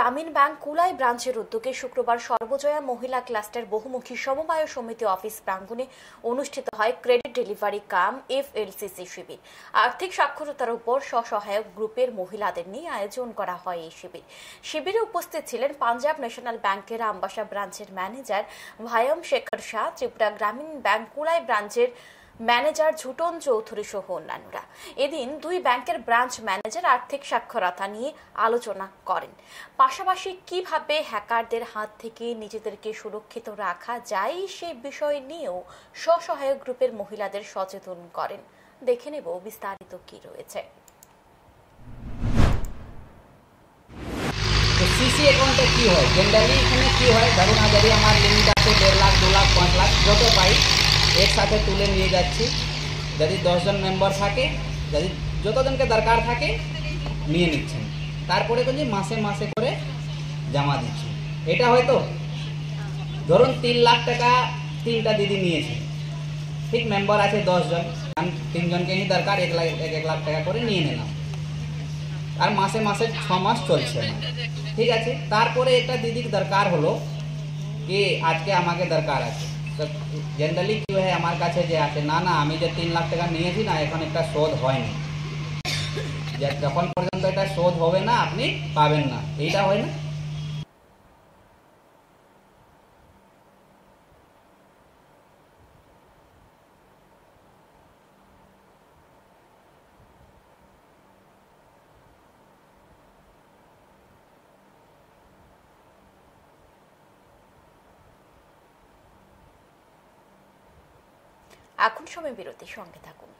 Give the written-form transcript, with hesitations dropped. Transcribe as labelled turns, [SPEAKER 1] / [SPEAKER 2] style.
[SPEAKER 1] গ্রামীণ ব্যাংক কুলাই ব্রাঞ্চের উদ্যোগে শুক্রবার সর্বজয়া মহিলা ক্লাস্টার বহুমুখী সমবায় সমিতি অফিস প্রাঙ্গণে অনুষ্ঠিত হয় ক্রেডিট ডেলিভারি কাম FLCC শিবির। আর্থিক সাক্ষরতার উপর স্বসহায়ক গ্রুপের মহিলাদের নিয়ে আয়োজন করা হয় এই শিবিরে উপস্থিত ছিলেন পাঞ্জাব ন্যাশনাল ব্যাংকের আমবাসা ব্রাঞ্চের ম্যানেজার ভায়ম শেখর শাহ, ত্রিপুরা গ্রামীণ ব্যাংক কুলাই ব্রাঞ্চের ম্যানেজার ঝুটন চৌধুরী সহ অন্যান্যরা। এদিন দুই ব্যাংকের ব্রাঞ্চ ম্যানেজার আর্থিক সাক্ষরতা নিয়ে আলোচনা করেন, পাশাপাশি কিভাবে হ্যাকারদের হাত থেকে নিজেদেরকে সুরক্ষিত রাখা যায় সেই বিষয় নিয়েও স্বসহায়ক গ্রুপের মহিলাদের সচেতন করেন। দেখে নেব বিস্তারিত কি রয়েছে।
[SPEAKER 2] সিসি অ্যাকাউন্টে কি হয়, জেনারেলি এখানে কি হয়, ধরুন যদি আমার লিমিট আছে 1.5 লাখ 2 লাখ 5 লাখ যত পাই একসাথে তুলে নিয়ে যাচ্ছি। যদি 10 জন মেম্বার থাকে, যদি যতজনকে দরকার থাকে নিয়ে নিচ্ছেন, তারপরে কিন্তু মাসে মাসে করে জমা দিচ্ছি। এটা হয়তো ধরুন 3 লাখ টাকা 3টা দিদি নিয়েছে, ঠিক মেম্বার আছে 10 জন, আমি 3 জনকে নি দরকার 1 লাখ টাকা করে নিয়ে নিলাম, আর মাসে মাসে 6 মাস চলছে। ঠিক আছে, তারপরে একটা দিদির দরকার হলো কি আজকে আমাকে দরকার আছে, তো জেনারেলি কি হয় আমার কাছে যে আছে না আমি যে 3 লাখ টাকা নিয়েছি না এখন একটা শোধ হয়নি, যখন পর্যন্ত এটা শোধ হবে না আপনি পাবেন না, এইটা হয় না।
[SPEAKER 1] এখন সময় বিরতির সঙ্গে থাকুন।